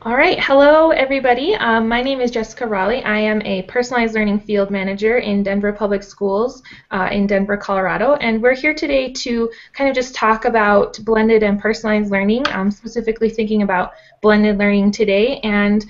All right, hello everybody. My name is Jessica Raleigh. I am a personalized learning field manager in Denver Public Schools in Denver, Colorado, and we're here today to kind of just talk about blended and personalized learning, specifically thinking about blended learning today, and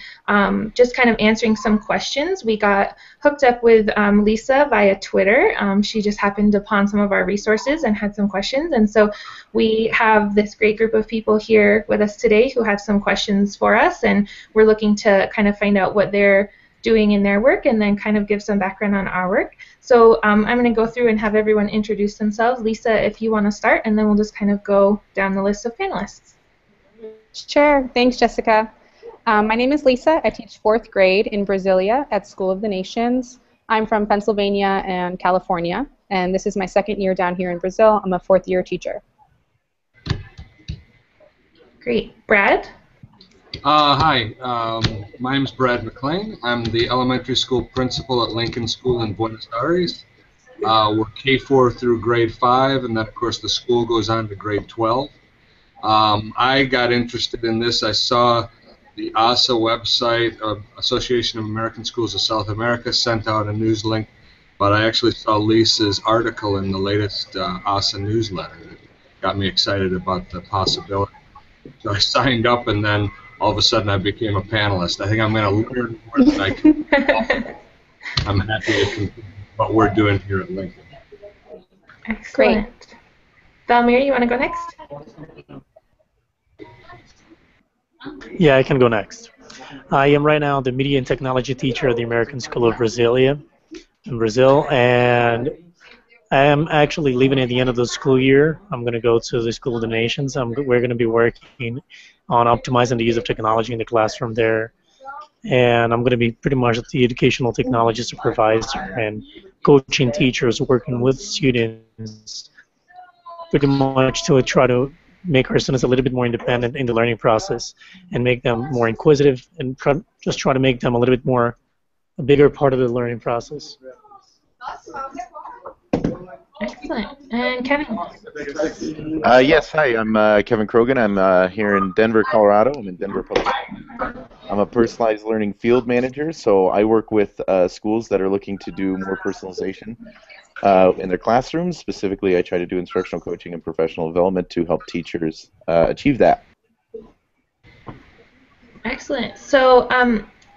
just kind of answering some questions. We got hooked up with Lisa via Twitter. She just happened upon some of our resources and had some questions, and so we have this great group of people here with us today who have some questions for us, and we're looking to kind of find out what they're doing in their work and then kind of give some background on our work. So I'm going to go through and have everyone introduce themselves. Lisa, if you want to start, and then we'll just kind of go down the list of panelists. Sure. Thanks, Jessica. My name is Lisa. I teach 4th grade in Brasilia at School of the Nations. I'm from Pennsylvania and California, and this is my 2nd year down here in Brazil. I'm a 4th year teacher. Great. Brad? Hi, my name is Brad McClain. I'm the elementary school principal at Lincoln School in Buenos Aires. We're K4 through grade 5, and then of course the school goes on to grade 12. I got interested in this. I saw the ASA website, Association of American Schools of South America, sent out a news link, but I actually saw Lisa's article in the latest ASA newsletter. It got me excited about the possibility. So I signed up, and then all of a sudden I became a panelist. I think I'm going to learn more than I can. I'm happy to continue what we're doing here at Lincoln. Excellent. Great. Valmir, you want to go next? Yeah, I can go next. I am right now the media and technology teacher at the American School of Brasilia in Brazil, and I am actually leaving at the end of the school year. I'm going to go to the School of the Nations. We're going to be working on optimizing the use of technology in the classroom there. And I'm going to be pretty much the educational technology supervisor and coaching teachers, working with students pretty much to try to make our students a little bit more independent in the learning process and make them more inquisitive and just try to make them a little bit more a bigger part of the learning process. Excellent. And Kevin? Yes, hi, I'm Kevin Croghan. I'm here in Denver, Colorado. I'm in Denver Public. I'm a personalized learning field manager, so I work with schools that are looking to do more personalization in their classrooms. Specifically, I try to do instructional coaching and professional development to help teachers achieve that. Excellent. So,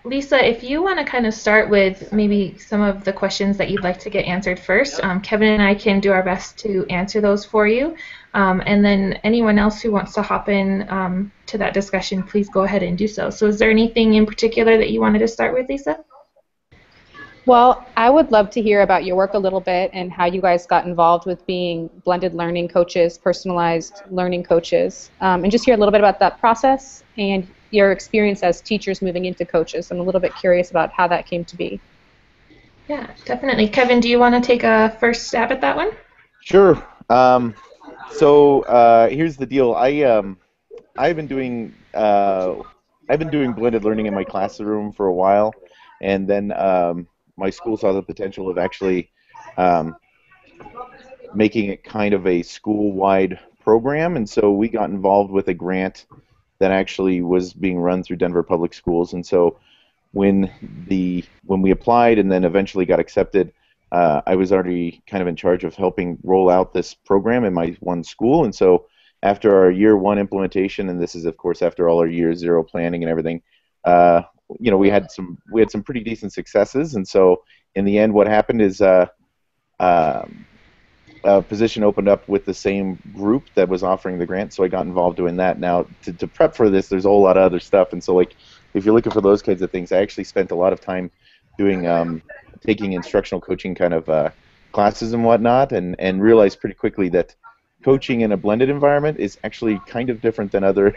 Lisa, if you want to kind of start with maybe some of the questions that you'd like to get answered first, Kevin and I can do our best to answer those for you. And then anyone else who wants to hop in to that discussion, please go ahead and do so. So is there anything in particular that you wanted to start with, Lisa? Well, I would love to hear about your work a little bit and how you guys got involved with being blended learning coaches, personalized learning coaches, and just hear a little bit about that process and your experience as teachers moving into coaches. I'm a little bit curious about how that came to be. Yeah, definitely. Kevin, do you want to take a first stab at that one? Sure. Here's the deal. I've been doing blended learning in my classroom for a while, and then my school saw the potential of actually making it kind of a school-wide program, and so we got involved with a grant that actually was being run through Denver Public Schools. And so when we applied and then eventually got accepted, I was already kind of in charge of helping roll out this program in my one school. And so after our year 1 implementation, and this is of course after all our year 0 planning and everything, we had some pretty decent successes. And so in the end, what happened is a position opened up with the same group that was offering the grant, so I got involved doing that. Now, to prep for this, there's a whole lot of other stuff, and so like if you're looking for those kinds of things, I actually spent a lot of time doing taking instructional coaching kind of classes and whatnot, and realized pretty quickly that coaching in a blended environment is actually kind of different than other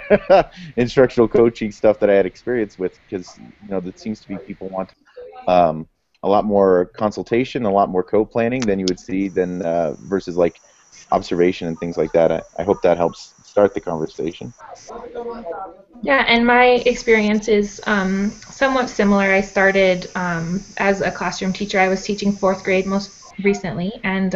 instructional coaching stuff that I had experience with, because it seems to be people want a lot more consultation, a lot more co-planning than you would see versus like observation and things like that. I hope that helps start the conversation. Yeah, and my experience is somewhat similar. I started as a classroom teacher. I was teaching 4th grade recently, and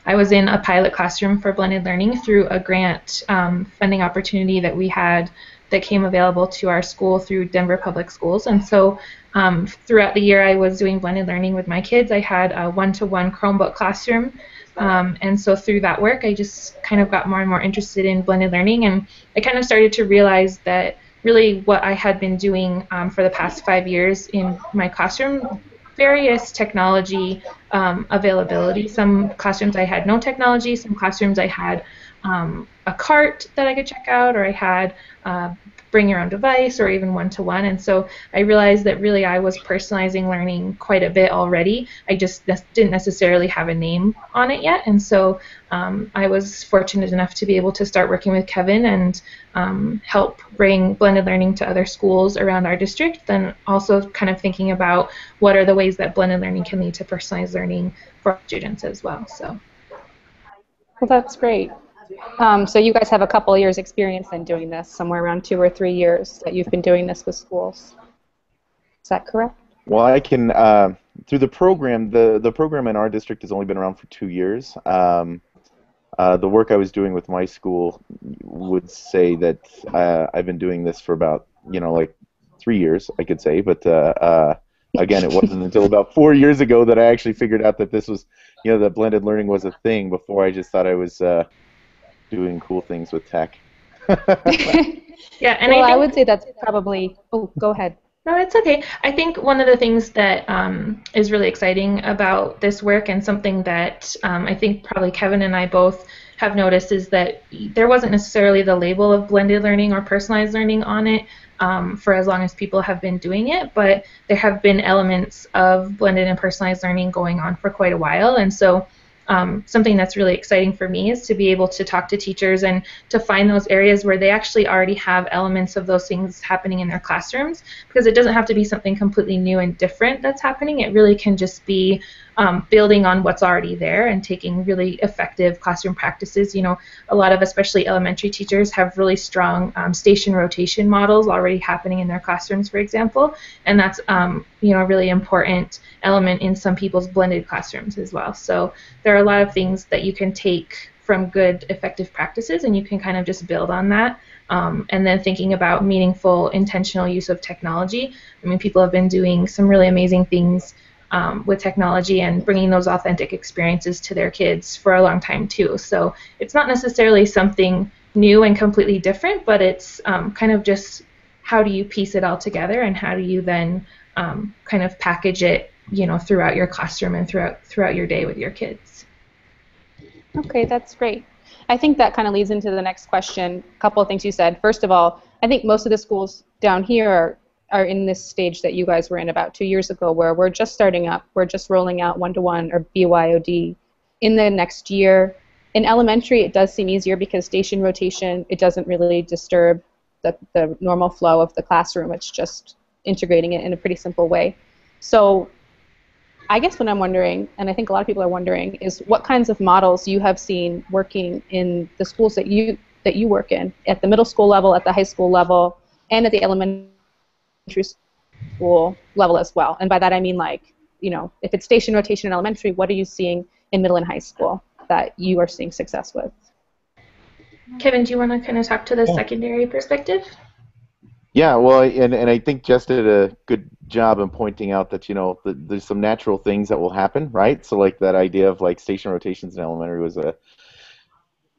I was in a pilot classroom for blended learning through a grant funding opportunity that we had that came available to our school through Denver Public Schools. And so throughout the year I was doing blended learning with my kids. I had a one-to-one Chromebook classroom, and so through that work I just kind of got more and more interested in blended learning, and I kind of started to realize that really what I had been doing for the past 5 years in my classroom, various technology availability. Some classrooms I had no technology, some classrooms I had a cart that I could check out, or I had bring your own device, or even one-to-one. And so I realized that really I was personalizing learning quite a bit already. I just didn't necessarily have a name on it yet. And so I was fortunate enough to be able to start working with Kevin and help bring blended learning to other schools around our district, then also kind of thinking about what are the ways that blended learning can lead to personalized learning for students as well. So. Well, that's great. So you guys have a couple of years experience in doing this, somewhere around 2 or 3 years that you've been doing this with schools. Is that correct? Well, I can, through the program, the program in our district has only been around for 2 years. The work I was doing with my school would say that I've been doing this for about, like 3 years, I could say, but again, it wasn't until about 4 years ago that I actually figured out that this was, that blended learning was a thing. Before, I just thought I was doing cool things with tech. Yeah, and well, I would say that's probably. Oh, go ahead. No, it's okay. I think one of the things that is really exciting about this work, and something that I think probably Kevin and I both have noticed, is that there wasn't necessarily the label of blended learning or personalized learning on it for as long as people have been doing it, but there have been elements of blended and personalized learning going on for quite a while. And so something that's really exciting for me is to be able to talk to teachers and to find those areas where they actually already have elements of those things happening in their classrooms, because it doesn't have to be something completely new and different that's happening. It really can just be building on what's already there and taking really effective classroom practices. A lot of especially elementary teachers have really strong station rotation models already happening in their classrooms, for example, and that's a really important element in some people's blended classrooms as well. So there are a lot of things that you can take from good effective practices, and you can kind of just build on that. And then thinking about meaningful, intentional use of technology. I mean, people have been doing some really amazing things with technology and bringing those authentic experiences to their kids for a long time too. So it's not necessarily something new and completely different, but it's kind of just how do you piece it all together, and how do you then kind of package it, throughout your classroom and throughout your day with your kids. Okay, that's great. I think that kind of leads into the next question. A couple of things you said. First of all, I think most of the schools down here are in this stage that you guys were in about 2 years ago, where we're just starting up, we're just rolling out one-to-one or BYOD in the next year. In elementary, it does seem easier because station rotation, it doesn't really disturb the normal flow of the classroom. It's just integrating it in a pretty simple way. So I guess what I'm wondering, and I think a lot of people are wondering, is what kinds of models you have seen working in the schools that you work in, at the middle school level, at the high school level, and at the elementary school level as well. And by that I mean, like, if it's station rotation in elementary, what are you seeing in middle and high school that you are seeing success with? Kevin, do you want to kind of talk to the secondary perspective? Yeah, well, and I think Jess did a good job in pointing out that, there's some natural things that will happen, right? So like that idea of like station rotations in elementary was a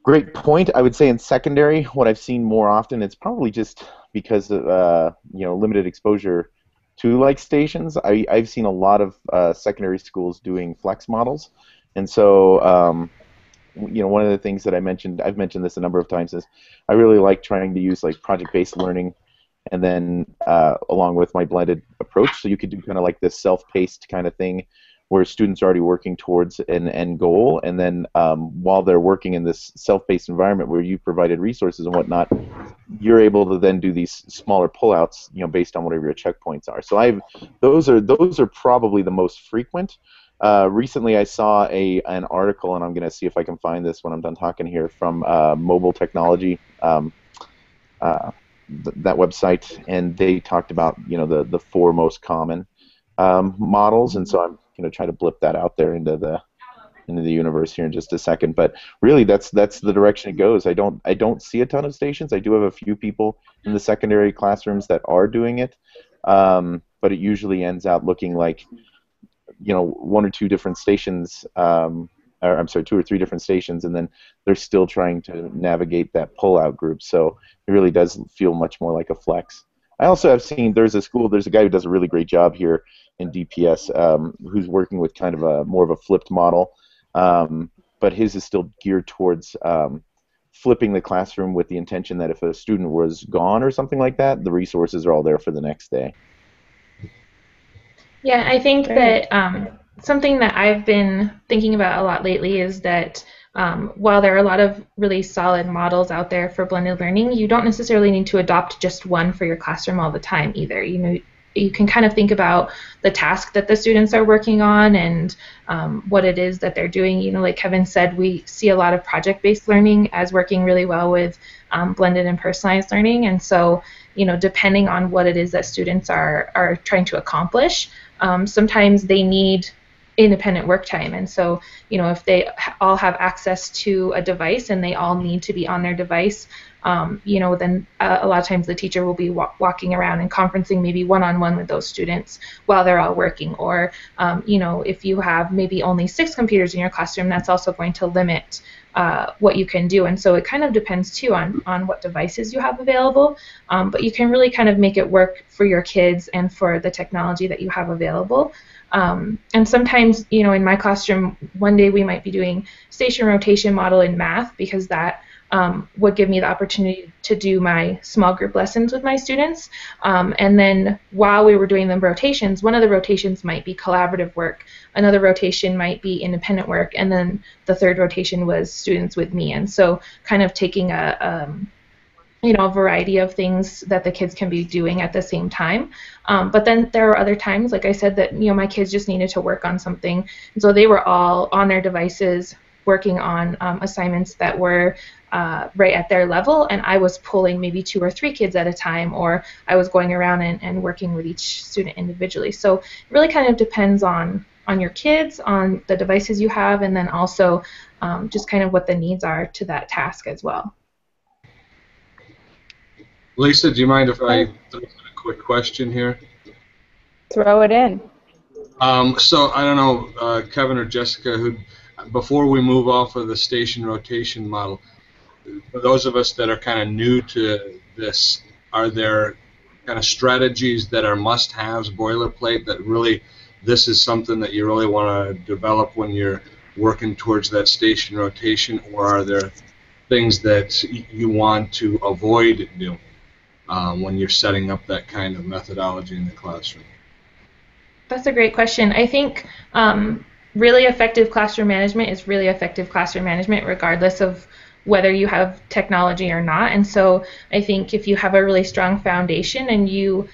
great point. I would say in secondary, what I've seen more often, it's probably just because of limited exposure to like stations. I've seen a lot of secondary schools doing flex models, and so one of the things that I've mentioned this a number of times, is I really like trying to use like project-based learning, and then along with my blended approach, so you could do kind of like this self-paced kind of thing, where students are already working towards an end goal, and then while they're working in this self-paced environment where you provided resources and whatnot, you're able to then do these smaller pullouts, based on whatever your checkpoints are. So those are probably the most frequent. Recently, I saw an article, and I'm going to see if I can find this when I'm done talking here, from Mobile Technology, that website, and they talked about the 4 most common models, and so I'm going to try to blip that out there into the into the universe here in just a second. But really, that's the direction it goes. I don't see a ton of stations. I do have a few people in the secondary classrooms that are doing it, but it usually ends out looking like, one or two different stations. Or I'm sorry, two or three different stations, and then they're still trying to navigate that pull-out group. So it really does feel much more like a flex. I also have seen there's a guy who does a really great job here in DPS, who's working with kind of more of a flipped model, but his is still geared towards flipping the classroom with the intention that if a student was gone or something like that, the resources are all there for the next day. Yeah, I think that something that I've been thinking about a lot lately is that while there are a lot of really solid models out there for blended learning, you don't necessarily need to adopt just one for your classroom all the time either. You can kind of think about the task that the students are working on and what it is that they're doing. Like Kevin said, we see a lot of project-based learning as working really well with blended and personalized learning. And so, depending on what it is that students are trying to accomplish, sometimes they need independent work time. And so, if they all have access to a device and they all need to be on their device, then a lot of times the teacher will be walking around and conferencing maybe one-on-one with those students while they're all working. Or, if you have maybe only 6 computers in your classroom, that's also going to limit what you can do. And so it kind of depends, too, on what devices you have available. But you can really kind of make it work for your kids and for the technology that you have available. And sometimes, in my classroom, one day we might be doing station rotation model in math because that would give me the opportunity to do my small group lessons with my students. And then while we were doing the rotations, one of the rotations might be collaborative work, another rotation might be independent work, and then the third rotation was students with me. And so kind of taking a variety of things that the kids can be doing at the same time. But then there are other times, like I said, that my kids just needed to work on something. And so they were all on their devices working on assignments that were right at their level, and I was pulling maybe 2 or 3 kids at a time, or I was going around and working with each student individually. So it really kind of depends on your kids, on the devices you have, and then also just kind of what the needs are to that task as well. Lisa, do you mind if I throw in a quick question here? Throw it in. So I don't know, Kevin or Jessica, before we move off of the station rotation model, for those of us that are kind of new to this, are there kind of strategies that are must-haves, boilerplate, that really this is something that you really want to develop when you're working towards that station rotation, or are there things that you want to avoid doing when you're setting up that kind of methodology in the classroom? That's a great question. I think really effective classroom management is really effective classroom management regardless of whether you have technology or not. And so I think if you have a really strong foundation and you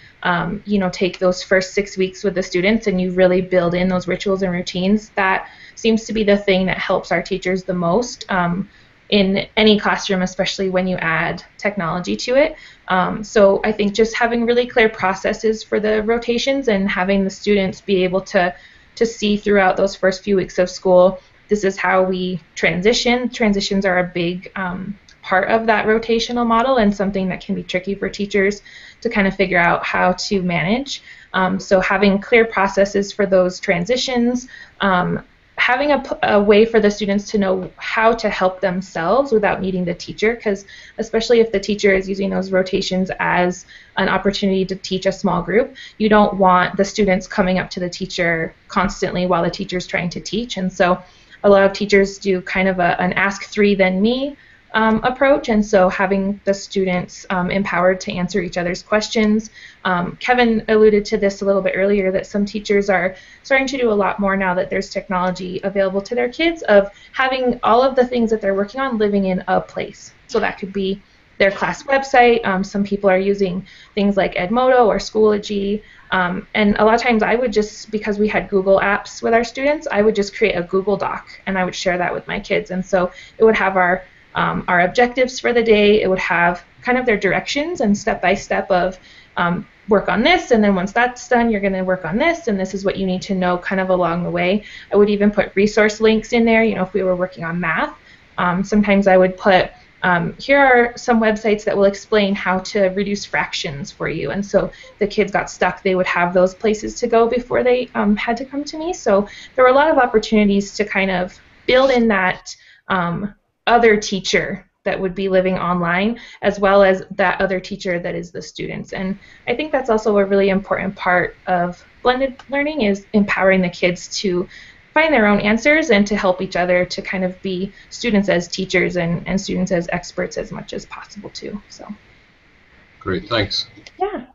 take those first 6 weeks with the students and you really build in those rituals and routines, that seems to be the thing that helps our teachers the most in any classroom, especially when you add technology to it. So I think just having really clear processes for the rotations and having the students be able to see throughout those first few weeks of school, this is how we transition. Transitions are a big part of that rotational model and something that can be tricky for teachers to kind of figure out how to manage. So having clear processes for those transitions, having a way for the students to know how to help themselves without needing the teacher, because especially if the teacher is using those rotations as an opportunity to teach a small group, you don't want the students coming up to the teacher constantly while the teacher's trying to teach. And so a lot of teachers do kind of an ask 3 then me approach, and so having the students empowered to answer each other's questions. Kevin alluded to this a little bit earlier, that some teachers are starting to do a lot more now that there's technology available to their kids, of having all of the things that they're working on living in a place. So that could be their class website. Some people are using things like Edmodo or Schoology. And a lot of times I would just, because we had Google apps with our students, I would just create a Google Doc and I would share that with my kids. And so it would have our objectives for the day. It would have kind of their directions and step-by-step of work on this, and then once that's done, you're going to work on this, and this is what you need to know kind of along the way. I would even put resource links in there, if we were working on math. Sometimes I would put, here are some websites that will explain how to reduce fractions for you. And so the kids got stuck, they would have those places to go before they had to come to me. So there were a lot of opportunities to kind of build in that other teacher that would be living online, as well as that other teacher that is the students. And I think that's also a really important part of blended learning, is empowering the kids to find their own answers and to help each other to kind of be students as teachers and students as experts as much as possible too. So. Great, thanks. Yeah.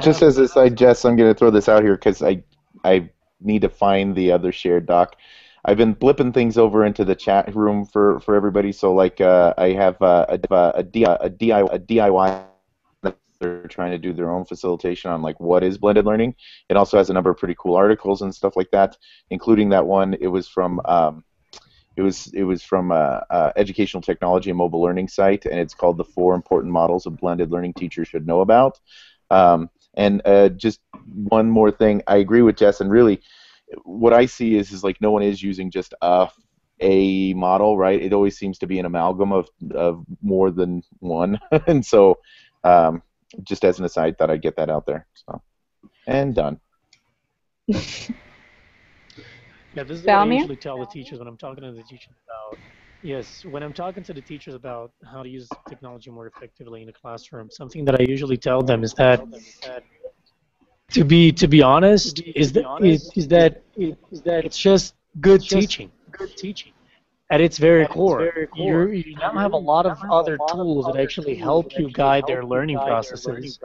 Just as a side, Jess, I'm going to throw this out here because I need to find the other shared doc. I've been blipping things over into the chat room for everybody. So like I have a DIY. They're trying to do their own facilitation on like what is blended learning. It also has a number of pretty cool articles and stuff like that, including that one. It was from Educational Technology and Mobile Learning site, and it's called The 4 Important Models of Blended Learning Teachers Should Know About. And just one more thing, I agree with Jess, and really what I see is like no one is using just a model, right? It always seems to be an amalgam of more than one. And so just as an aside, thought I'd get that out there. So, and done. Yeah, this is what I Valmir? usually tell the teachers when I'm talking to the teachers about. Yes, when I'm talking to the teachers about how to use technology more effectively in a classroom, something that I usually tell them is that to be honest, is that it's just good teaching. At its very core, you now have a lot of other tools that actually help you guide their learning processes.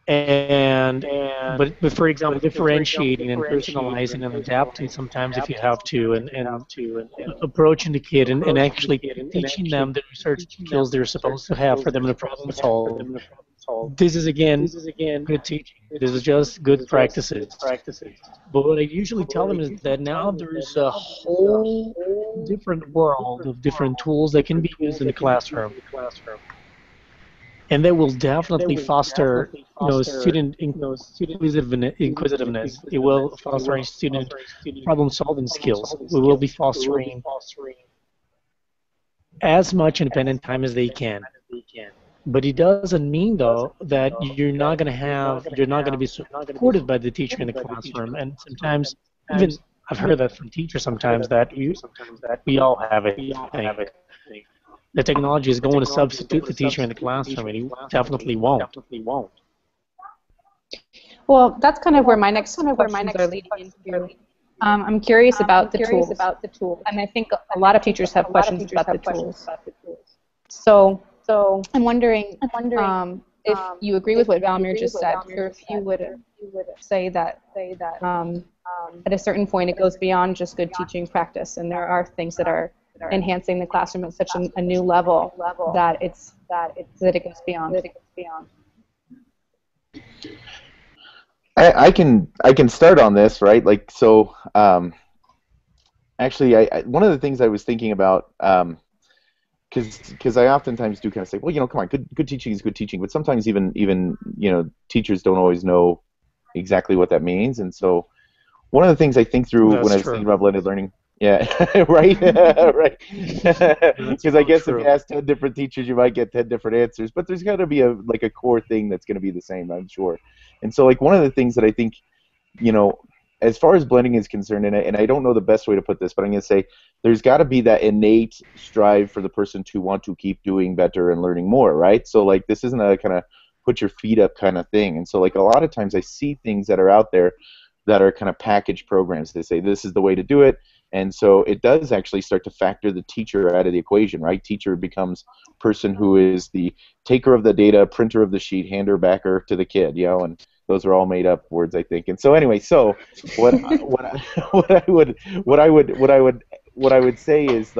But for example, differentiating and personalizing and adapting sometimes if you have to, and approaching the kid and actually teaching them the research skills they're supposed to have for them to problem solve. This is again good teaching. This is just good practices. But what I usually tell them is that now there's a whole different world of different tools that can be used in the classroom. And that will definitely foster, student inquisitiveness. It will foster student problem-solving skills. We will be fostering as much independent time as they can. But it doesn't mean, though, that you're not going to be supported by the teacher in the classroom. And sometimes, even I've heard that from teachers sometimes that we all have it. The technology is going to substitute the teacher in the classroom, and it definitely won't. Well, that's kind of where my next questions are leading into. I'm curious about the tools, and I think a lot of teachers have questions about the tools. So I'm wondering if you agree with what Valmir just said, or if you would say that at a certain point it goes beyond just good teaching practice, and there are things that are enhancing the classroom at such a new level that it goes beyond. I can start on this, right? Like so. Actually, one of the things I was thinking about. Because I oftentimes do kind of say, well, come on, good teaching is good teaching, but sometimes even teachers don't always know exactly what that means, and so one of the things I think through when I was thinking about blended learning, yeah, right, right, because I guess if you ask 10 different teachers, you might get 10 different answers, but there's got to be a core thing that's going to be the same, I'm sure, and so one of the things that I think, as far as blending is concerned, and I don't know the best way to put this, but I'm going to say there's got to be that innate strive for the person to want to keep doing better and learning more, right? So this isn't a kind of put your feet up kind of thing. And so a lot of times I see things that are out there that are kind of packaged programs. They say this is the way to do it. And so it does actually start to factor the teacher out of the equation, right? Teacher becomes person who is the taker of the data, printer of the sheet, hander backer to the kid, and those are all made up words, I think. And so anyway, so what I would say is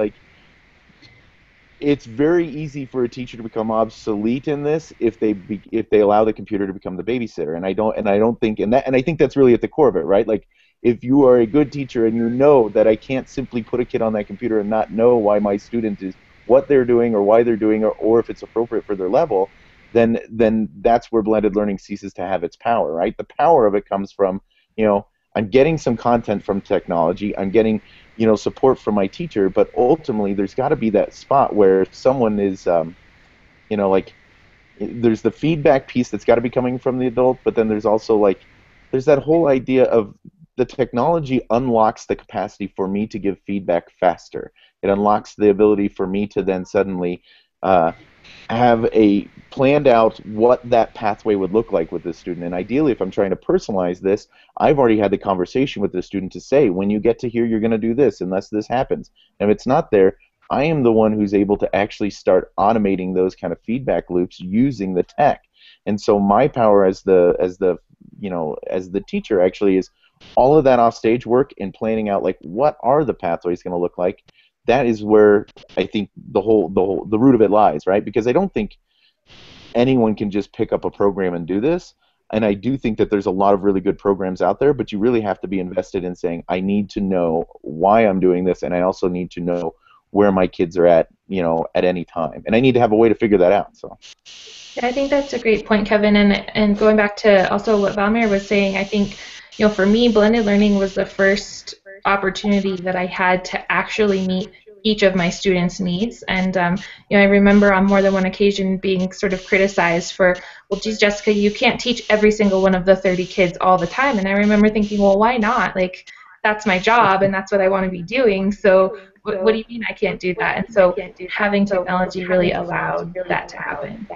it's very easy for a teacher to become obsolete in this if they allow the computer to become the babysitter. And I think that's really at the core of it, right? If you are a good teacher and you know that I can't simply put a kid on that computer and not know why my student is what they're doing or why they're doing or if it's appropriate for their level, then that's where blended learning ceases to have its power, right? The power of it comes from, I'm getting some content from technology, I'm getting, support from my teacher, but ultimately there's got to be that spot where someone is, like, there's the feedback piece that's got to be coming from the adult, but then there's also, like, there's that whole idea of the technology unlocks the capacity for me to give feedback faster. It unlocks the ability for me to then suddenly have a planned out what that pathway would look like with the student. And ideally, if I'm trying to personalize this, I've already had the conversation with the student to say, when you get to here, you're going to do this unless this happens. And if it's not there, I am the one who's able to actually start automating those kind of feedback loops using the tech. And so my power as the teacher actually is all of that offstage work and planning out, like, what are the pathways going to look like. That is where I think the root of it lies, right? Because I don't think anyone can just pick up a program and do this. And I do think that there's a lot of really good programs out there, but you really have to be invested in saying, I need to know why I'm doing this, and I also need to know where my kids are at, at any time. And I need to have a way to figure that out. So. Yeah, I think that's a great point, Kevin. And going back to also what Valmir was saying, I think, for me, blended learning was the first opportunity that I had to actually meet each of my students' needs. And I remember on more than one occasion being sort of criticized for, well, geez, Jessica, you can't teach every single one of the 30 kids all the time. And I remember thinking, well, why not? Like, that's my job, and that's what I want to be doing. So what do you mean I can't do that? And so having technology really allowed that to happen.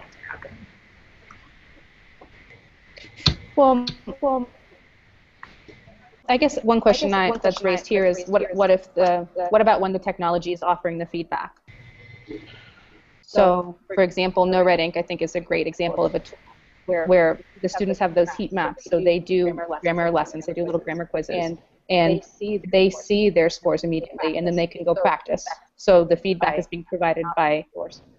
Well, I guess one question that's raised here is what about when the technology is offering the feedback? So, for example, No Red Ink, I think, is a great example of a tool where the students have those heat maps. So they do grammar lessons, they do little grammar quizzes, and they see their scores immediately, and then they can go practice. So the feedback is being provided by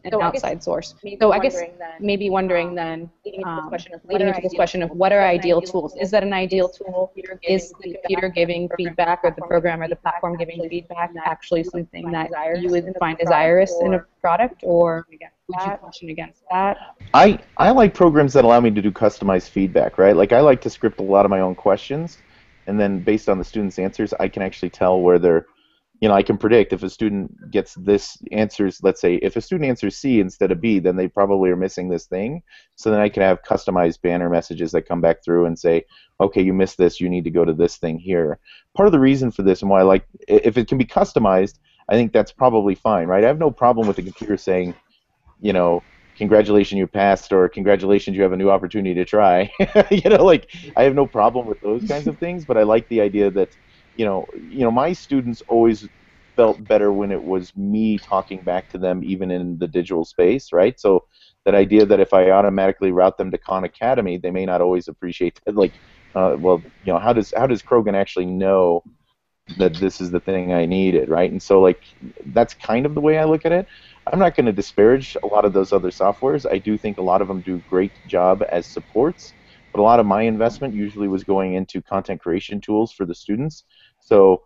an outside source. So I guess maybe wondering then, leading into this question of what are ideal tools? Is that an ideal tool? Is the computer giving feedback, or the program or the platform giving feedback actually something that you would find desirous in a product, or would you caution against that? I like programs that allow me to do customized feedback, right? Like, I like to script a lot of my own questions, and then based on the students' answers, I can actually tell where they're, I can predict if a student gets this answers, let's say, if a student answers C instead of B, then they probably are missing this thing. So then I can have customized banner messages that come back through and say, okay, you missed this, you need to go to this thing here. Part of the reason for this and why I like, if it can be customized, I think that's probably fine, right? I have no problem with the computer saying, congratulations, you passed, or congratulations, you have a new opportunity to try. Like, I have no problem with those kinds of things, but I like the idea that, my students always felt better when it was me talking back to them, even in the digital space, right? So that idea that if I automatically route them to Khan Academy, they may not always appreciate that. Like, how does Croghan actually know that this is the thing I needed, right? And so, like, that's kind of the way I look at it. I'm not going to disparage a lot of those other softwares. I do think a lot of them do a great job as supports, but a lot of my investment usually was going into content creation tools for the students. So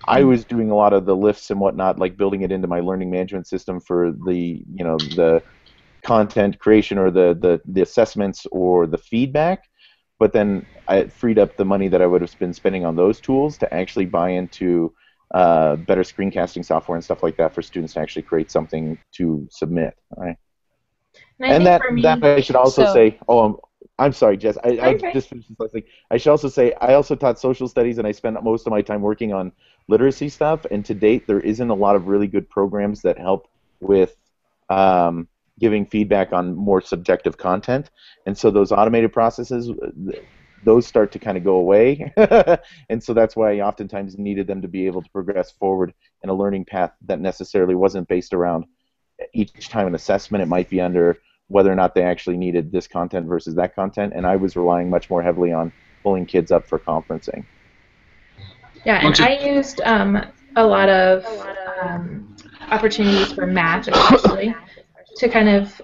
I was doing a lot of the lifts and whatnot, like building it into my learning management system for the the content creation or the assessments or the feedback. But then I freed up the money that I would have been spending on those tools to actually buy into better screencasting software and stuff like that for students to actually create something to submit. Right? And that I should also say, I'm sorry, Jess. I just finished this last thing. I should also say I also taught social studies, and I spent most of my time working on literacy stuff. And to date, there isn't a lot of really good programs that help with giving feedback on more subjective content. And so those automated processes, those start to kind of go away. And so that's why I oftentimes needed them to be able to progress forward in a learning path that necessarily wasn't based around each time an assessment. It might be under whether or not they actually needed this content versus that content. And I was relying much more heavily on pulling kids up for conferencing. Yeah, and I used a lot of opportunities for math, especially, to kind of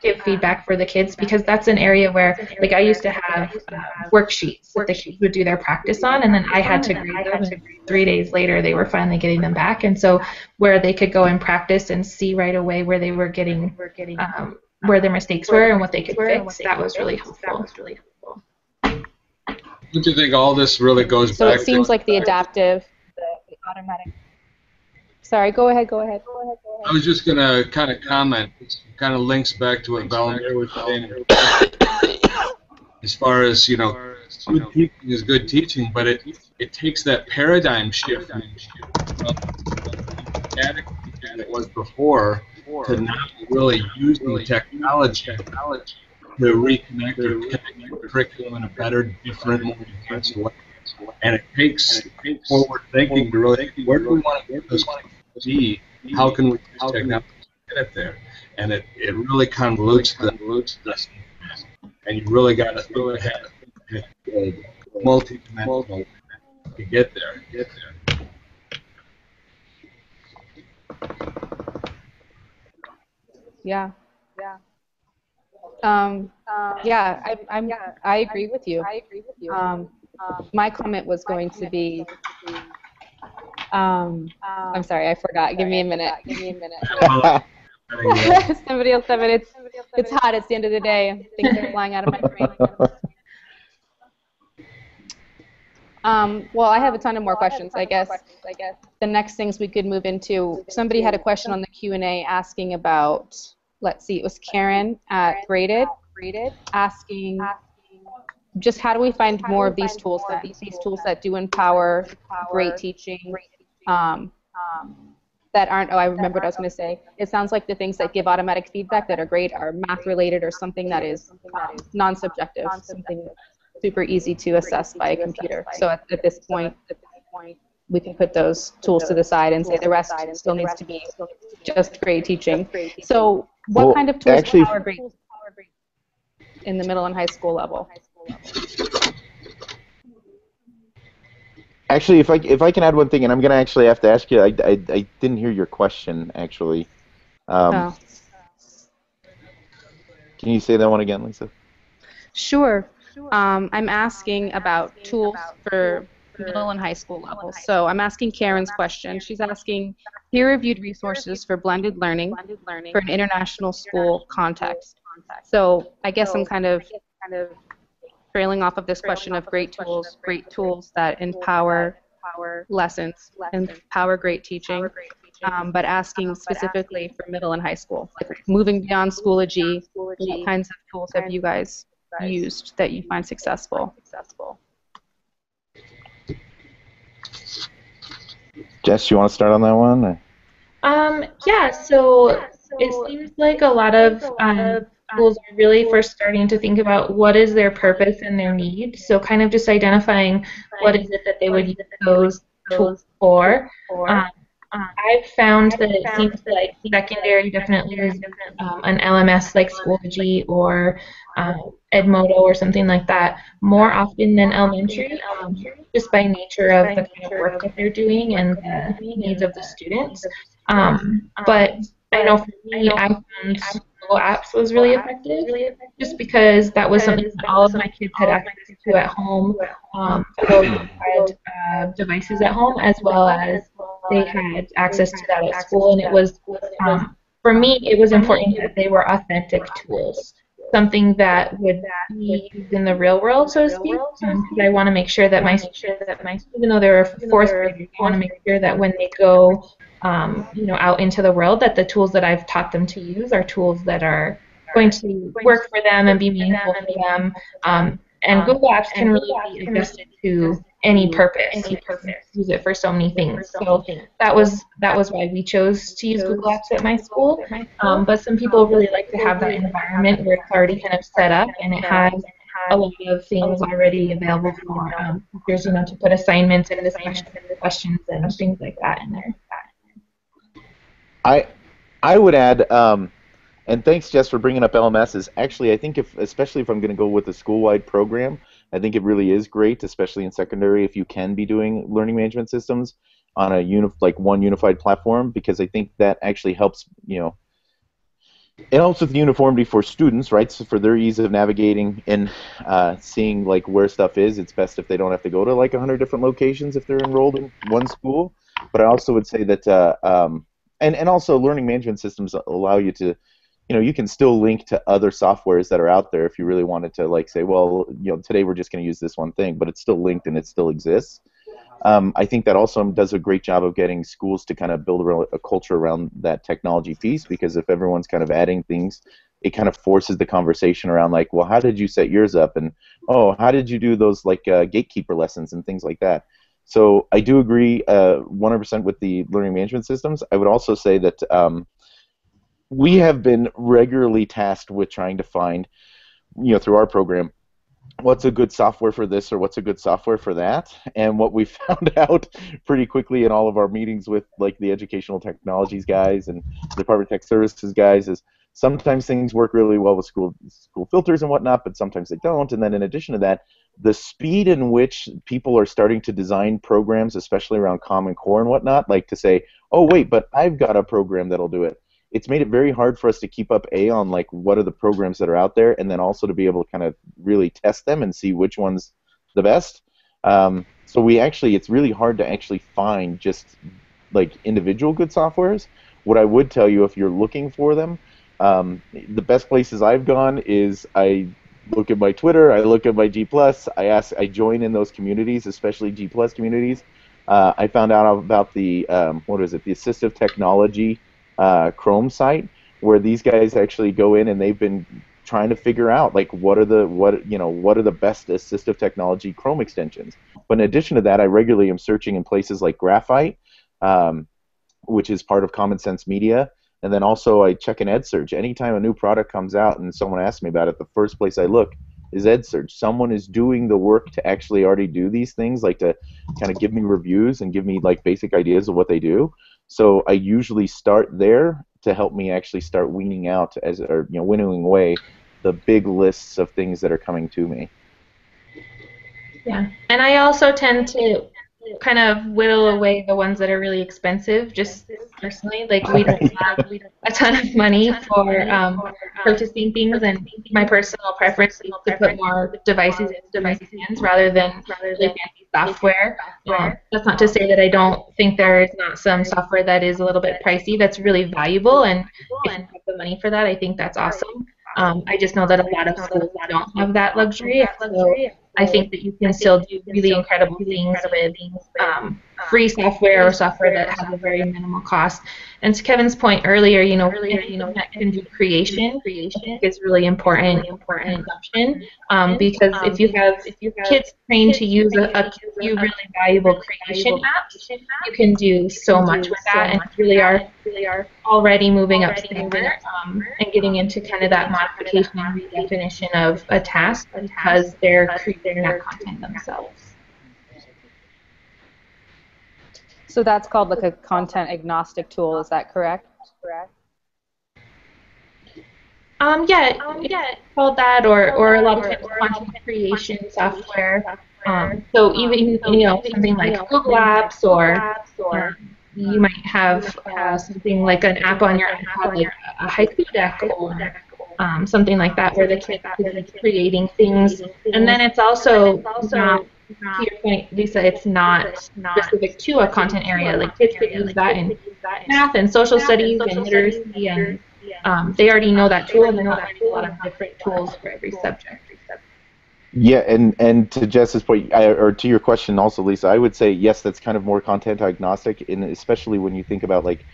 give feedback for the kids, because that's an area where, like, I used to have worksheets that the kids would do their practice on, and then I had to grade them. 3 days later, they were finally getting them back, and so where they could go and practice and see right away where they were getting where their mistakes were and what they could fix. That was really helpful. Don't you think all this really goes So back it seems to, like the adaptive, the automatic. Sorry, go ahead. I was just going to kind of comment, it kind of links back to what Valmir was saying as far as, you know, good teaching is good teaching, but it takes that paradigm shift from static teaching that was before to now really using technology to reconnect or connect the curriculum in a better, different, more advanced way. And it takes forward thinking to really think, where do we want to get this be? How can we use technology to get it there? And it really convolutes this. And you really got to think ahead, multi-dimensional to get there. Yeah. I agree with you. My comment was going to be, I'm sorry, I forgot. Give me a minute. Somebody else have it. It's hot. It's the end of the day. Things are flying out of my brain. Well, I have a ton of more questions. I guess the next things we could move into. Somebody had a question on the Q&A asking about. Let's see. It was Karen at Graded asking. Just how do we find more of these tools then? These tools that do empower great teaching, that aren't, I remember what I was going to say. It sounds like the things that give automatic feedback that are great are math related or something that is non-subjective, something super easy to assess by a computer. So at this point, we can put those tools to the side and say the rest still needs to be just great teaching. So what kind of tools empower great in the middle and high school level? Actually, if I can add one thing, and I'm going to actually have to ask you, I didn't hear your question, actually. Can you say that one again, Lisa? Sure. I'm asking about tools for middle and high school levels. So I'm asking Karen's question. She's asking peer-reviewed resources for blended learning for an international school context. So I guess I'm kind of trailing off of this question of great tools that empower lessons, empower great teaching, but asking specifically for middle and high school. Moving beyond Schoology, what kinds of tools have you guys used that you find successful? Jess, you want to start on that one? Or? Yeah, so it seems like a lot of schools are really first starting to think about what is their purpose and their need. So kind of just identifying what is it that they would use those tools for. I've found that it seems like secondary definitely is an LMS like Schoology or Edmodo or something like that more often than elementary, just by nature of the kind of work that they're doing and the needs of the students. But I know for me, I found Google Apps was really effective, just because that was something that all of my kids had access to at home. Both had devices at home as well as they had access to that at school, and it was, for me, it was important that they were authentic tools, something that would be used in the real world, so to speak, because I want to make sure that my even though they're fourth graders, I want to make sure that when they go out into the world, that the tools that I've taught them to use are tools that are going to work for them and be meaningful for them. And Google Apps can really be adjusted to any purpose. You can use it for so many things. So that was why we chose to use Google Apps at my school. But some people really like to have that environment where it's already kind of set up and it has a lot of things already available for teachers, to put assignments and questions and things like that in there. I would add, and thanks, Jess, for bringing up LMSs. Actually, I think especially if I'm going to go with a school-wide program, I think it really is great, especially in secondary, if you can be doing learning management systems on a one unified platform, because I think that actually helps. It helps with uniformity for students, right? So for their ease of navigating and seeing where stuff is, it's best if they don't have to go to 100 different locations if they're enrolled in one school. But I also would say that. And also learning management systems allow you to you can still link to other softwares that are out there if you really wanted to, like, say, well, today we're just going to use this one thing, but it's still linked and it still exists. I think that also does a great job of getting schools to kind of build a culture around that technology piece, because if everyone's kind of adding things, it kind of forces the conversation around, like, well, how did you set yours up? And, oh, how did you do those, like, gatekeeper lessons and things like that? So I do agree 100% with the learning management systems. I would also say that we have been regularly tasked with trying to find, through our program, what's a good software for this or what's a good software for that. And what we found out pretty quickly in all of our meetings with, like, the educational technologies guys and Department of Tech Services guys is sometimes things work really well with school filters and whatnot, but sometimes they don't. And then in addition to that, the speed in which people are starting to design programs, especially around Common Core and whatnot, like to say, oh, wait, but I've got a program that'll do it. It's made it very hard for us to keep up, on, like, what are the programs that are out there, and then also to be able to kind of really test them and see which one's the best. So it's really hard to actually find just, like, individual good softwares. What I would tell you, if you're looking for them, the best places I've gone is I look at my Twitter, I look at my G+, I join in those communities, especially G+ communities. I found out about the, the assistive technology Chrome site, where these guys actually go in and they've been trying to figure out, like, what are the best assistive technology Chrome extensions. But in addition to that, I regularly am searching in places like Graphite, which is part of Common Sense Media, and then also I check in EdSurge. Anytime a new product comes out and someone asks me about it, the first place I look is EdSurge. Someone is doing the work to actually already do these things, like to kind of give me reviews and give me, like, basic ideas of what they do. So I usually start there to help me actually start weaning out, winnowing away the big lists of things that are coming to me. Yeah, and I also tend to kind of whittle away the ones that are really expensive, just personally. Like, we don't have a ton of money for purchasing things, and my personal preference is to put more devices into my hands rather than really fancy software. That's not to say that I don't think there is not some software that is a little bit pricey that's really valuable, and if you have the money for that, I think that's awesome. I just know that a lot of schools don't have that luxury, so I think that you can still do really incredible things with free software or software that has a very minimal cost. And to Kevin's point earlier, that can do creation. I think is really important adoption, because if you have kids trained to use a few really valuable creation apps, you can do so much with that, and really are already moving up there and getting into kind of that modification and redefinition of a task because they're creating that content themselves. So that's called, like, a content agnostic tool, is that correct? Yeah, called that, or a lot of times content creation software. So even something like Google Apps, or you might have something like an app on your iPad, like a haiku deck, or something like that, where the kids is creating things. And then it's also not, to your point, Lisa, it's not specific to a content area. Like, kids could use that in math and social studies and literacy, and they already know that tool, and they're not learning a lot of different tools for every subject. Yeah, and to Jess's point, or to your question also, Lisa, I would say yes, that's kind of more content agnostic, and especially when you think about, like,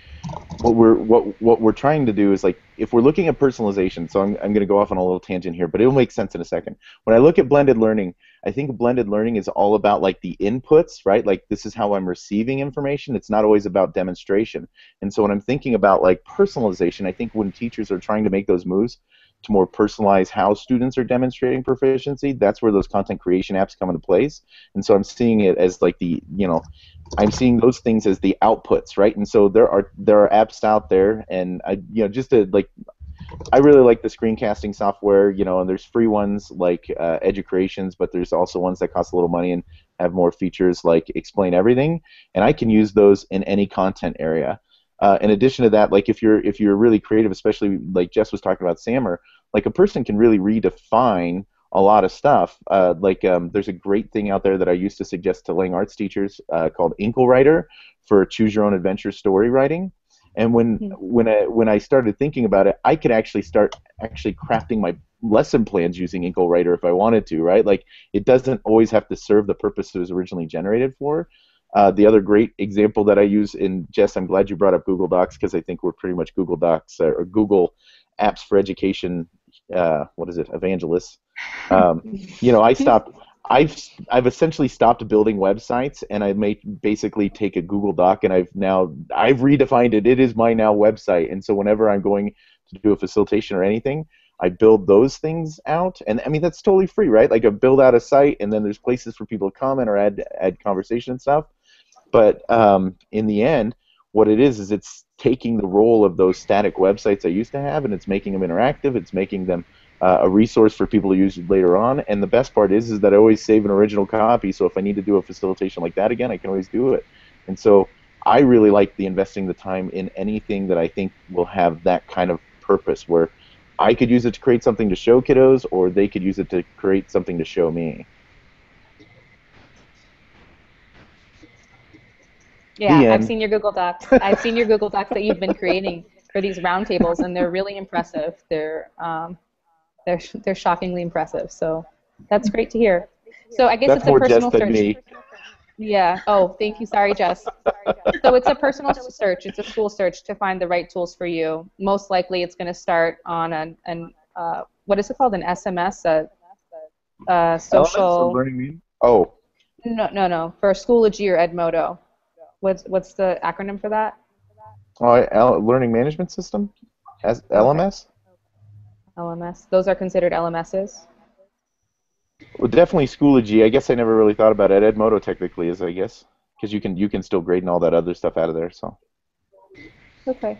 what we're trying to do is, like, if we're looking at personalization. So I'm going to go off on a little tangent here, but it'll make sense in a second. When I look at blended learning, I think blended learning is all about, like, the inputs, right? Like, this is how I'm receiving information. It's not always about demonstration. And so when I'm thinking about, like, personalization, I think when teachers are trying to make those moves to more personalize how students are demonstrating proficiency, that's where those content creation apps come into place. And so I'm seeing it as, like, I'm seeing those things as the outputs, right? And so there are apps out there, and I really like the screencasting software, and there's free ones like Educreations, but there's also ones that cost a little money and have more features like Explain Everything, and I can use those in any content area. In addition to that, like, if you're really creative, especially like Jess was talking about SAMR, like, a person can really redefine a lot of stuff. There's a great thing out there that I used to suggest to Lang Arts teachers called Inkle Writer for choose your own adventure story writing. And when I started thinking about it, I could actually start crafting my lesson plans using Inkle Writer if I wanted to, right? Like, it doesn't always have to serve the purpose it was originally generated for. The other great example that I use, in Jess, I'm glad you brought up Google Docs, because I think we're pretty much Google Docs or Google Apps for Education, evangelists. I've essentially stopped building websites, and I may basically take a Google Doc, and I've redefined it. It is my now website, and so whenever I'm going to do a facilitation or anything, I build those things out, and I mean, that's totally free, right? Like, I build out a site, and then there's places for people to comment or add conversation and stuff. But in the end, what it is it's taking the role of those static websites I used to have, and it's making them interactive. It's making them a resource for people to use later on. And the best part is that I always save an original copy, so if I need to do a facilitation like that again, I can always do it. And so I really like investing the time in anything that I think will have that kind of purpose, where I could use it to create something to show kiddos, or they could use it to create something to show me. Yeah, I've seen your Google Docs. I've seen your Google Docs that you've been creating for these roundtables, and they're really impressive. They're shockingly impressive. So that's great to hear. So I guess that's it's a personal Jess search. Me. Yeah. Oh, thank you. Sorry, Jess. So it's a personal search. It's a school search to find the right tools for you. Most likely, it's going to start on an what is it called? An SMS, social. Learning Medium? Oh. No. For Schoology or Edmodo. What's the acronym for that? Learning Management System? LMS? LMS. Those are considered LMSs? Well, definitely Schoology. I guess I never really thought about it. Edmodo technically is, I guess, because you can still grade and all that other stuff out of there. So. Okay.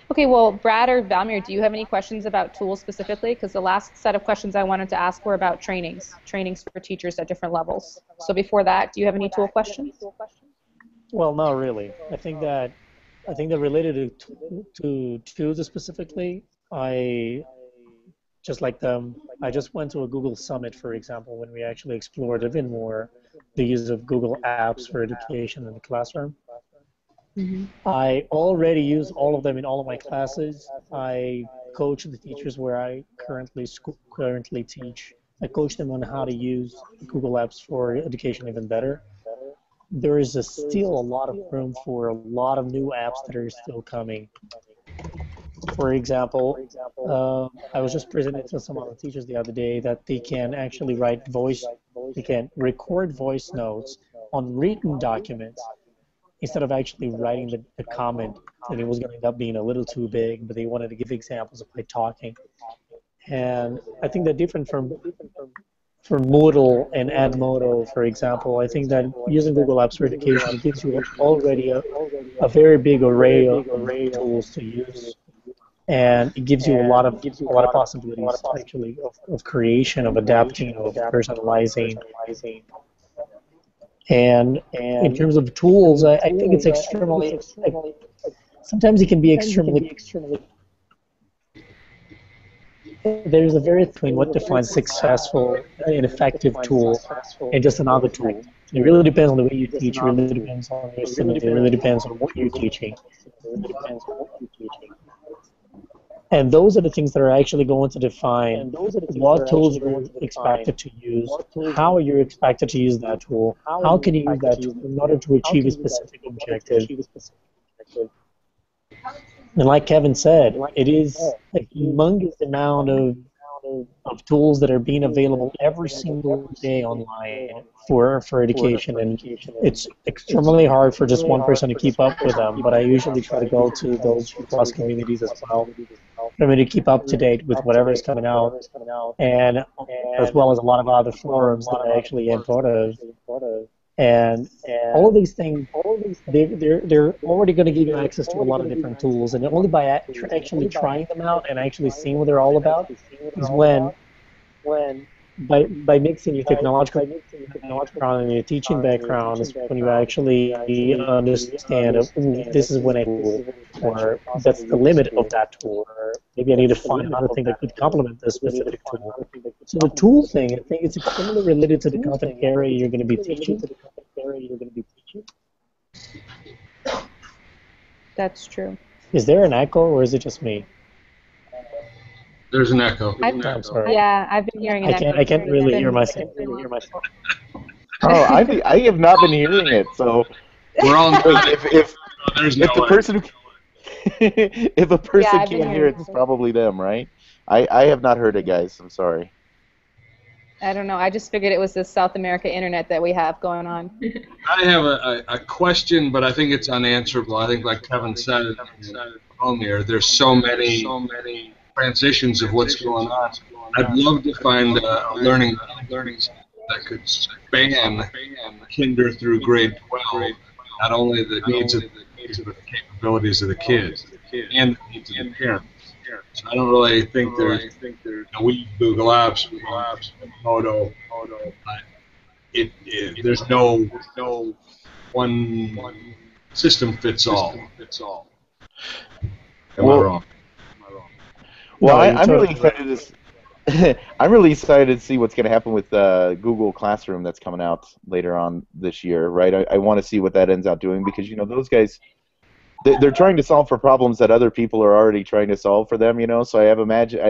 Okay, well, Brad or Valmir, do you have any questions about tools specifically? Because the last set of questions I wanted to ask were about trainings for teachers at different levels. So before that, do you have any tool questions? Well, not really. I think that related to tools specifically, I just went to a Google Summit, for example, when we actually explored a bit more the use of Google Apps for education in the classroom. Mm-hmm. I already use all of them in all of my classes. I coach the teachers where I currently teach. I coach them on how to use Google Apps for education even better. There is still a lot of room for a lot of new apps that are still coming. For example, I was just presenting to some other teachers the other day that they can actually they can record voice notes on written documents instead of actually writing the comment, and it was going to end up being a little too big, but they wanted to give examples by talking. And I think that different from Moodle and Edmodo, for example, I think that using Google Apps for Education gives you already a very big array of tools to use, and it gives you a lot of possibilities actually of creation, of adapting, of personalizing. And in terms of tools, I think it's extremely. Sometimes it can be extremely. There's a very between what defines successful and effective tool and just another tool. It really depends on the way you teach. It really depends on your students. It really depends on what you're teaching. And those are the things that are actually going to define what tools you're expected to use, how you're expected to use that tool, how can you use that tool in order to achieve a specific objective. And like Kevin said, it is a humongous amount of tools that are being available every single day online for education, and it's extremely hard for just one person to keep up with them, but I usually try to go to those cross communities as well for me to keep up to date with whatever is coming out, and as well as a lot of other forums that I actually am part of. And all of these things, they're already going to give you access to a lot of different tools, and only by actually trying them out and actually seeing what they're all about is when by mixing your technological background and your teaching background is when you actually understand this is when a tool, or that's the limit of that tool, or maybe I need to find another thing that could complement this specific tool. So the tool thing, I think it's extremely related to the content area you're going to be teaching. That's true. Is there an echo, or is it just me? There's an echo. I'm sorry. Yeah, I've been hearing an echo. I can't really It's hear been- myself. Oh, I have not been hearing it. So We're all. if There's no if the way. person who if a person I've been can't hear hearing it, it's probably them, right? I have not heard it, guys. I'm sorry. I don't know. I just figured it was the South America internet that we have going on. I have a question, but I think it's unanswerable. I think, like Kevin said, Valmir, there's so many transitions of what's going on. I'd love to find a learning that could span kinder through grade 12, not only the needs of the kids, but the capabilities of the kids and the needs of the parents. So I don't really think there's, we use Google Apps, Moto, there's no one system fits all. Am I wrong? Well, No, you're I'm really totally excited to I'm really excited to see what's going to happen with Google Classroom that's coming out later on this year, right? I want to see what that ends up doing because those guys, they're trying to solve for problems that other people are already trying to solve for them, So I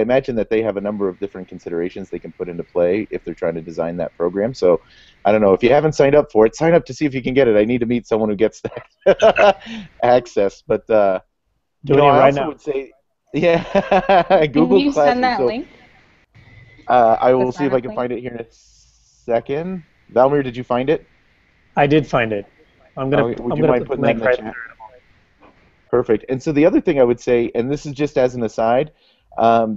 imagine that they have a number of different considerations they can put into play if they're trying to design that program. So I don't know, if you haven't signed up for it, sign up to see if you can get it. I need to meet someone who gets that access, but doing it I right also now. would say, yeah, Can Google you Classroom. send that So, link? I will The see if I sign-up can link? find it here in a second. Valmir, did you find it? I did find it. I'm gonna Would I'm you gonna mind put the putting that in link the right chat? there. Perfect. And so the other thing I would say, and this is just as an aside,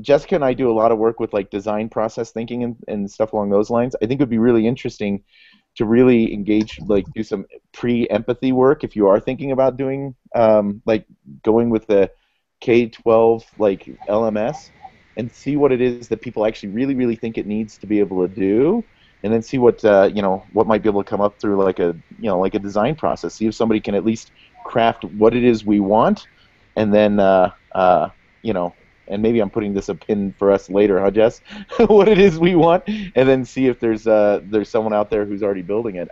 Jessica and I do a lot of work with like design process thinking and stuff along those lines. I think it would be really interesting to really engage, like do some pre-empathy work if you are thinking about doing, like going with the K-12 like LMS and see what it is that people actually really think it needs to be able to do, and then see what what might be able to come up through like a like a design process. See if somebody can at least craft what it is we want, and then and maybe I'm putting this a pin for us later, huh, Jess? What it is we want, and then see if there's someone out there who's already building it.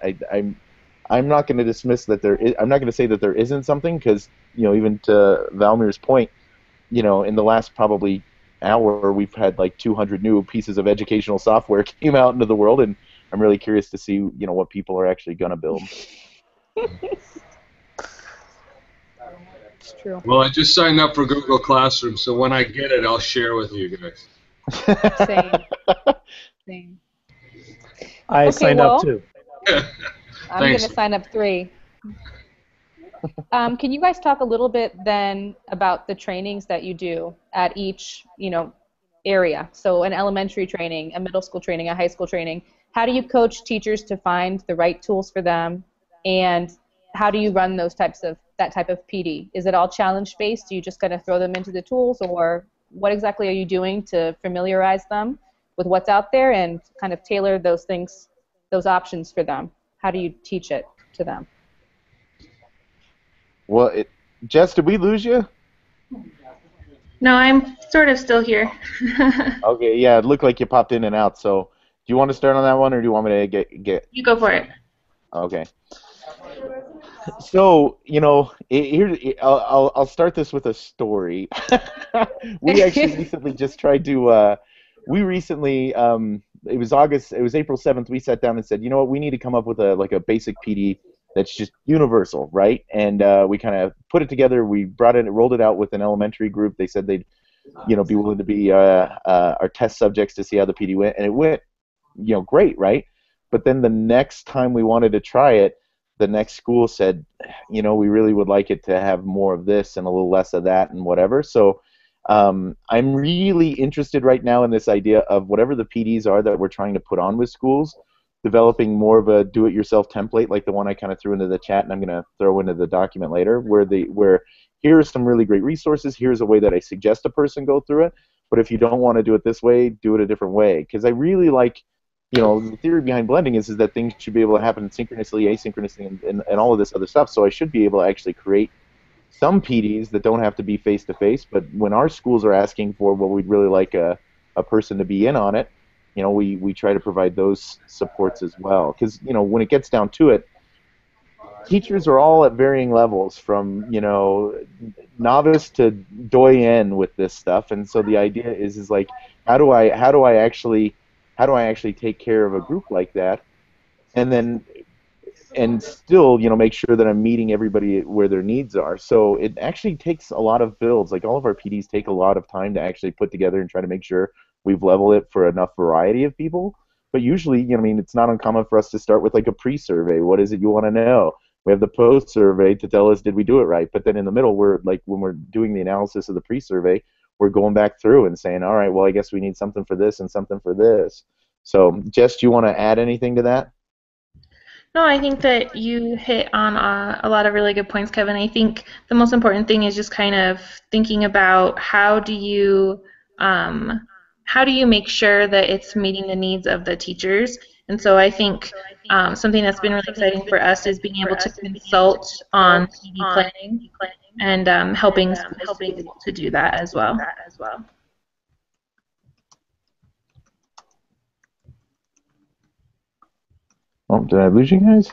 I'm not going to dismiss that there is. I'm not going to say that there isn't something because even to Valmir's point, in the last probably hour we've had like 200 new pieces of educational software came out into the world, and I'm really curious to see what people are actually going to build. It's true. Well, I just signed up for Google Classroom, so when I get it, I'll share with you guys. Same. I Okay, signed well, up too. I'm going Thanks. to sign up 3. Can you guys talk a little bit then about the trainings that you do at each, area? So an elementary training, a middle school training, a high school training. How do you coach teachers to find the right tools for them, and how do you run that type of PD? Is it all challenge based? Do you just kind of throw them into the tools, or what exactly are you doing to familiarize them with what's out there and kind of tailor those options for them? How do you teach it to them? Well, Jess, did we lose you? No, I'm sort of still here. Okay, yeah, it looked like you popped in and out. So, do you want to start on that one, or do you want me to get? You go for it. Okay. So, here I'll start this with a story. We actually recently just tried to. We recently, it was April 7th. We sat down and said, what, we need to come up with a basic PD that's just universal, right? And we kind of put it together. We brought it, rolled it out with an elementary group. They said they'd, be willing to be our test subjects to see how the PD went, and it went, great, right? But then the next time we wanted to try it, the next school said, we really would like it to have more of this and a little less of that and whatever. So I'm really interested right now in this idea of whatever the PDs are that we're trying to put on with schools, developing more of a do-it-yourself template like the one I kind of threw into the chat and I'm going to throw into the document later, where here are some really great resources, here's a way that I suggest a person go through it, but if you don't want to do it this way, do it a different way. Because I really like, the theory behind blending is that things should be able to happen synchronously, asynchronously, and all of this other stuff, so I should be able to actually create some PDs that don't have to be face-to-face, but when our schools are asking for, well, we'd really like a person to be in on it, we try to provide those supports as well. Because, when it gets down to it, teachers are all at varying levels, from novice to doyen with this stuff, and so the idea is like, how do I actually take care of a group like that, and then and still make sure that I'm meeting everybody where their needs are. So it actually takes a lot of builds. Like, all of our PDs take a lot of time to actually put together and try to make sure we've leveled it for enough variety of people. But usually, it's not uncommon for us to start with like a pre-survey. What is it you want to know? We have the post-survey to tell us, did we do it right? But then in the middle, we're like, when we're doing the analysis of the pre-survey, we're going back through and saying, all right, well, I guess we need something for this and something for this. So Jess, do you want to add anything to that? No, I think that you hit on a lot of really good points, Kevin. I think the most important thing is just kind of thinking about how do you make sure that it's meeting the needs of the teachers. And so I think something that's been really exciting for us is being able to consult on PD planning and helping schools be able to do that as well. Oh, did I lose you guys?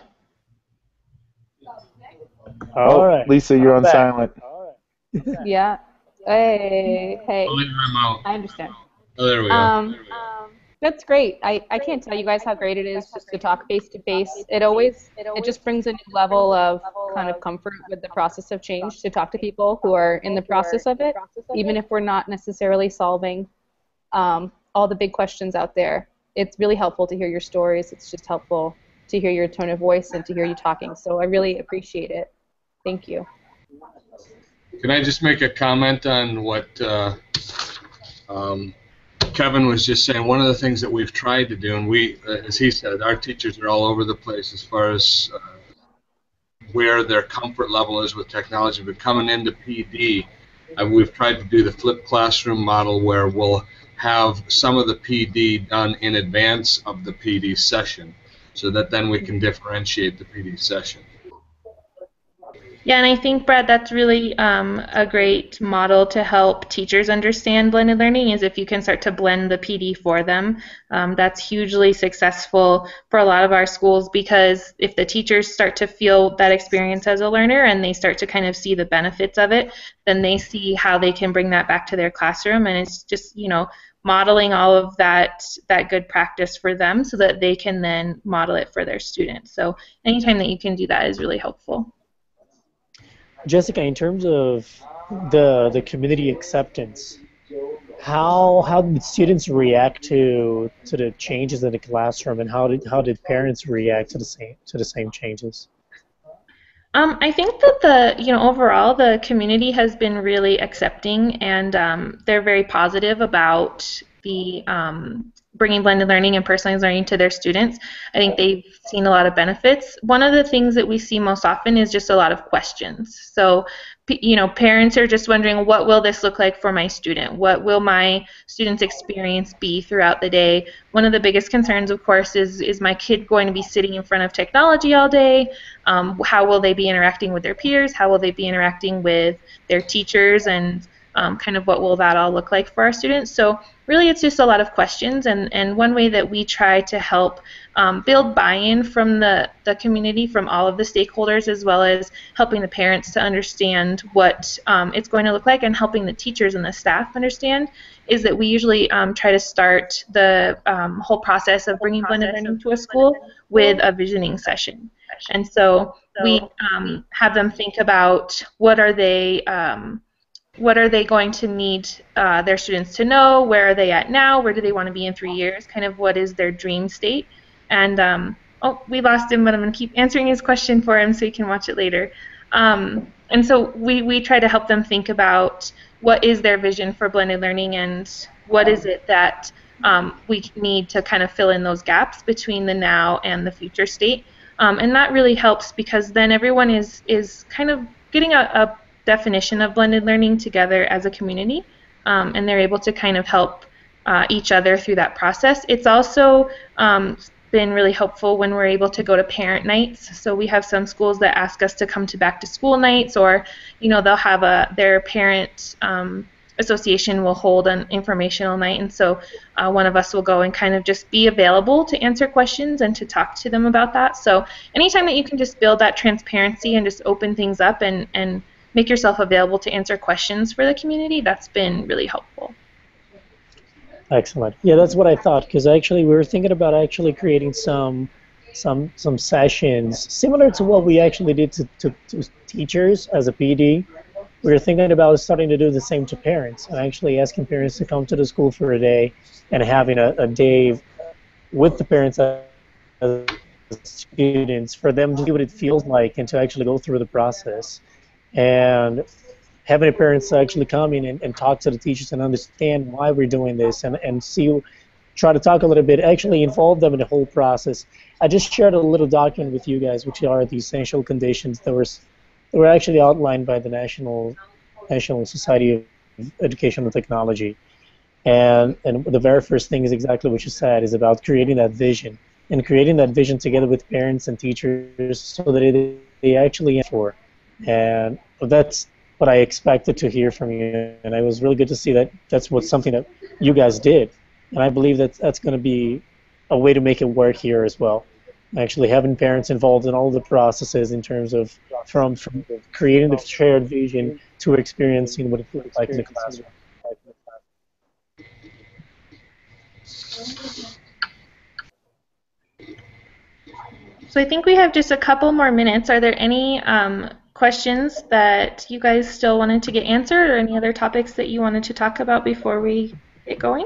All right. Lisa, you're on silent. Yeah. Hey. I'm out. I understand. Oh, there we go. That's great. I can't tell you guys how great it is just to talk face to face. It just brings a new level of kind of comfort with the process of change to talk to people who are in the process of it, even if we're not necessarily solving all the big questions out there. It's really helpful to hear your stories. It's just helpful to hear your tone of voice and to hear you talking. So I really appreciate it. Thank you. Can I just make a comment on what Kevin was just saying? One of the things that we've tried to do, and we, as he said, our teachers are all over the place as far as where their comfort level is with technology. But coming into PD, we've tried to do the flipped classroom model where we'll have some of the PD done in advance of the PD session, so that then we can differentiate the PD session. Yeah, and I think, Brad, that's really a great model to help teachers understand blended learning, is if you can start to blend the PD for them. That's hugely successful for a lot of our schools, because if the teachers start to feel that experience as a learner and they start to kind of see the benefits of it, then they see how they can bring that back to their classroom, and it's just, modeling all of that good practice for them so that they can then model it for their students. So anytime that you can do that is really helpful. Jessica, in terms of the community acceptance, how did students react to the changes in the classroom, and how did parents react to the same changes? I think that overall the community has been really accepting, and they're very positive about the bringing blended learning and personalized learning to their students. I think they've seen a lot of benefits. One of the things that we see most often is just a lot of questions. So, parents are just wondering, what will this look like for my student? What will my student's experience be throughout the day? One of the biggest concerns, of course, is my kid going to be sitting in front of technology all day? How will they be interacting with their peers? How will they be interacting with their teachers? And kind of what will that all look like for our students? So really, it's just a lot of questions, and one way that we try to help build buy-in from the community, from all of the stakeholders, as well as helping the parents to understand what it's going to look like, and helping the teachers and the staff understand, is that we usually try to start the whole process of bringing blended learning to a school with a visioning session. And so we have them think about what are they going to need their students to know, where are they at now, where do they want to be in 3 years, kind of what is their dream state. And oh, we lost him, but I'm going to keep answering his question for him so he can watch it later. And so we try to help them think about what is their vision for blended learning, and what is it that we need to kind of fill in those gaps between the now and the future state. And that really helps, because then everyone is kind of getting a definition of blended learning together as a community, and they're able to kind of help each other through that process. It's also been really helpful when we're able to go to parent nights. So we have some schools that ask us to come to back to school nights, or they'll have their parent association will hold an informational night, and so one of us will go and kind of just be available to answer questions and to talk to them about that. So anytime that you can just build that transparency and just open things up and make yourself available to answer questions for the community, that's been really helpful. Excellent. Yeah, that's what I thought, because actually we were thinking about actually creating some sessions similar to what we actually did to teachers as a PD. We were thinking about starting to do the same to parents, and actually asking parents to come to the school for a day and having a day with the parents as students for them to see what it feels like and to actually go through the process. And having the parents actually come in and talk to the teachers and understand why we're doing this and try to talk a little bit, actually involve them in the whole process. I just shared a little document with you guys, which are the essential conditions that were actually outlined by the National Society of Educational Technology. And the very first thing is exactly what you said, is about creating that vision, and creating that vision together with parents and teachers so that they actually for. And that's what I expected to hear from you, and it was really good to see that that's something that you guys did. And I believe that that's going to be a way to make it work here as well. Actually having parents involved in all the processes in terms of from creating the shared vision to experiencing what it feels like in the classroom. So I think we have just a couple more minutes. Are there any questions that you guys still wanted to get answered, or any other topics that you wanted to talk about before we get going?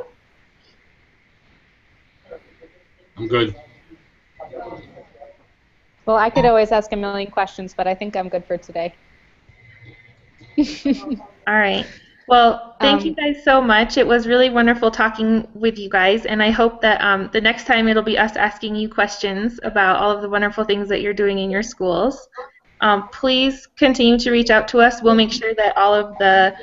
I'm good. Well, I could always ask a million questions, but I think I'm good for today. All right. Well, thank you guys so much. It was really wonderful talking with you guys, and I hope that the next time it'll be us asking you questions about all of the wonderful things that you're doing in your schools. Please continue to reach out to us. We'll make sure that all of the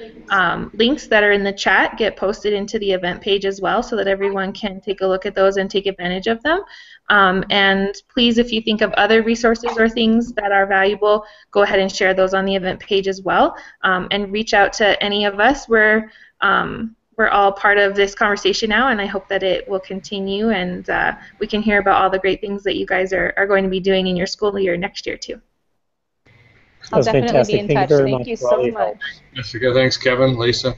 links that are in the chat get posted into the event page as well, so that everyone can take a look at those and take advantage of them. And please, if you think of other resources or things that are valuable, go ahead and share those on the event page as well. And reach out to any of us. We're all part of this conversation now, and I hope that it will continue, and we can hear about all the great things that you guys are going to be doing in your school year next year too. I'll definitely be in touch. Thank you so much. Jessica, thanks, Kevin, Lisa.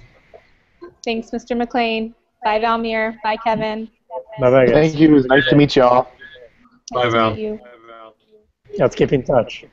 Thanks, Mr. McClain. Bye, Valmir. Bye, Kevin. Bye-bye, guys. Thank you. It was nice to meet y'all. Bye, Val. Nice to meet you. Let's keep in touch.